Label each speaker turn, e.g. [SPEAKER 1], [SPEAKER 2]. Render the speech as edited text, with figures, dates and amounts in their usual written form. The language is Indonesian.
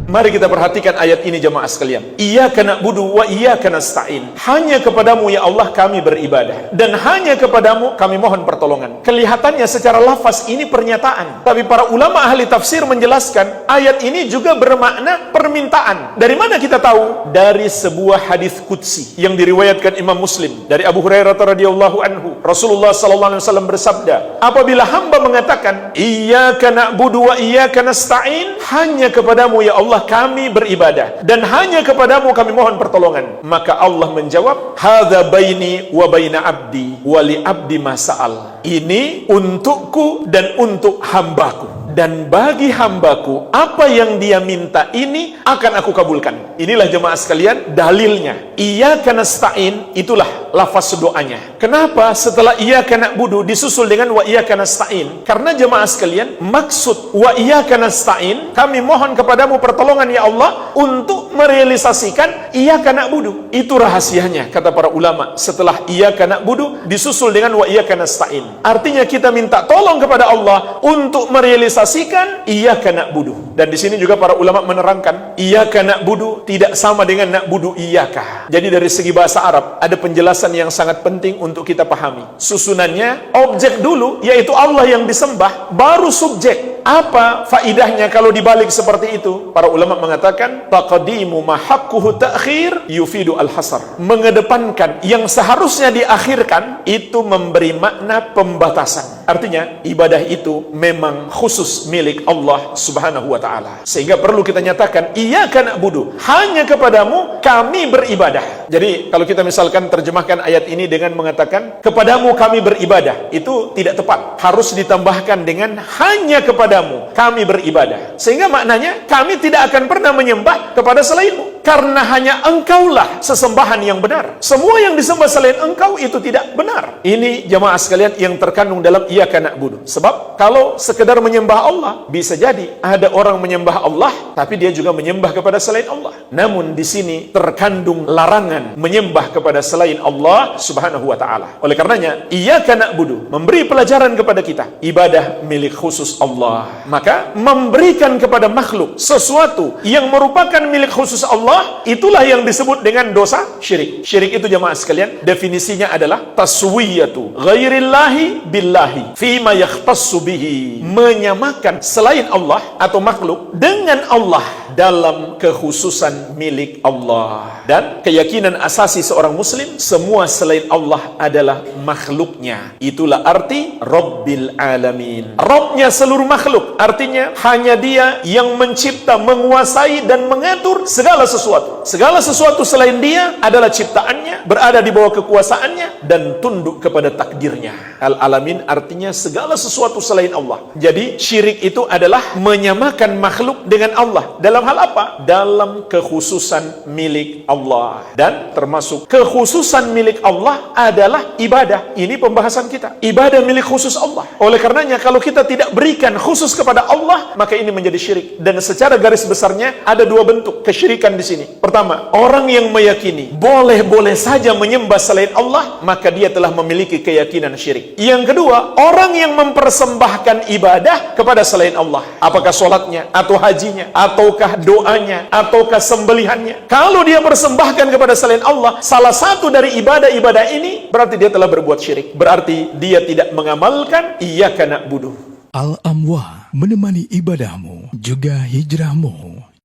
[SPEAKER 1] Mari kita perhatikan ayat ini jemaah sekalian. Iyyaka na'budu wa iyyaka nasta'in. Hanya kepadamu ya Allah kami beribadah, dan hanya kepadamu kami mohon pertolongan. Kelihatannya secara lafaz ini pernyataan, tapi para ulama ahli tafsir menjelaskan ayat ini juga bermakna permintaan. Dari mana kita tahu? Dari sebuah hadis qudsi yang diriwayatkan Imam Muslim dari Abu Hurairah radhiyallahu anhu. Rasulullah sallallahu alaihi wasallam bersabda, apabila hamba mengatakan iyyaka na'budu wa iyyaka nasta'in, hanya kepadamu ya Allah kami beribadah, dan hanya kepadamu kami mohon pertolongan, maka Allah menjawab, hadza baini wa baina abdi wa li abdi ma sa'al. Ini untukku dan untuk hambaku, dan bagi hambaku apa yang dia minta ini akan aku kabulkan. Inilah jemaah sekalian dalilnya. Iyyaka nasta'in, itulah lafaz doanya. Kenapa setelah iyyaka na'budu disusul dengan wa iyyaka nasta'in? Karena jemaah sekalian, maksud wa iyyaka nasta'in, kami mohon kepadamu pertolongan ya Allah untuk merealisasikan iyyaka na'budu. Itu rahasianya kata para ulama. Setelah iyyaka na'budu disusul dengan wa iyyaka nasta'in. Artinya kita minta tolong kepada Allah untuk merealisasikan iyyaka na'budu. Dan di sini juga para ulama menerangkan iyyaka na'budu tidak sama dengan na'budu iyyaka. Jadi dari segi bahasa Arab ada penjelasan yang sangat penting untuk kita pahami. Susunannya objek dulu, yaitu Allah yang disembah, baru subjek. Apa faidahnya kalau dibalik seperti itu? Para ulama mengatakan taqdimu ma haqquhu ta'khir yufidu al-hasar. Mengedepankan yang seharusnya diakhirkan itu memberi makna pembatasan. Artinya ibadah itu memang khusus milik Allah Subhanahu wa taala. Sehingga perlu kita nyatakan iyyaka na'budu, hanya kepadamu kami beribadah. Jadi kalau kita misalkan terjemahkan ayat ini dengan mengatakan kepadamu kami beribadah, itu tidak tepat. Harus ditambahkan dengan hanya kepadamu kami beribadah. Sehingga maknanya kami tidak akan pernah menyembah kepada selainmu, karena hanya engkaulah sesembahan yang benar. Semua yang disembah selain engkau itu tidak benar. Ini jamaah sekalian yang terkandung dalam iyyaka na'budu. Sebab kalau sekedar menyembah Allah, bisa jadi ada orang menyembah Allah tapi dia juga menyembah kepada selain Allah. Namun di sini terkandung larangan menyembah kepada selain Allah Subhanahu wa taala. Oleh karenanya iyyaka na'budu memberi pelajaran kepada kita ibadah milik khusus Allah. Maka memberikan kepada makhluk sesuatu yang merupakan milik khusus Allah, itulah yang disebut dengan dosa syirik. Syirik itu jemaah sekalian definisinya adalah taswiyatu ghairillahi billahi fima yakhtassu bihi, menyamakan selain Allah atau makhluk dengan Allah dalam kekhususan milik Allah. Dan keyakinan asasi seorang muslim, semua selain Allah adalah makhluknya. Itulah arti Rabbil Alamin, Rabbnya seluruh makhluk. Artinya hanya dia yang mencipta, menguasai dan mengatur segala sesuatu. Segala sesuatu selain dia adalah ciptaannya, berada di bawah kekuasaannya dan tunduk kepada takdirnya. Al-Alamin artinya segala sesuatu selain Allah. Jadi syirik itu adalah menyamakan makhluk dengan Allah. Dalam hal apa? Dalam kekhususan milik Allah. Dan termasuk kekhususan milik Allah adalah ibadah. Ini pembahasan kita. Ibadah milik khusus Allah. Oleh karenanya kalau kita tidak berikan khusus kepada Allah, maka ini menjadi syirik. Dan secara garis besarnya ada dua bentuk kesyirikan di sini. Pertama, orang yang meyakini boleh-boleh saja menyembah selain Allah, maka dia telah memiliki keyakinan syirik. Yang kedua, orang yang mempersembahkan ibadah kepada selain Allah, apakah sholatnya, atau hajinya, ataukah doanya, ataukah sembelihannya. Kalau dia persembahkan kepada selain Allah salah satu dari ibadah-ibadah ini, berarti dia telah berbuat syirik. Berarti dia tidak mengamalkan iyyaka na'budu.
[SPEAKER 2] Al-Amwa, menemani ibadahmu juga hijrahmu.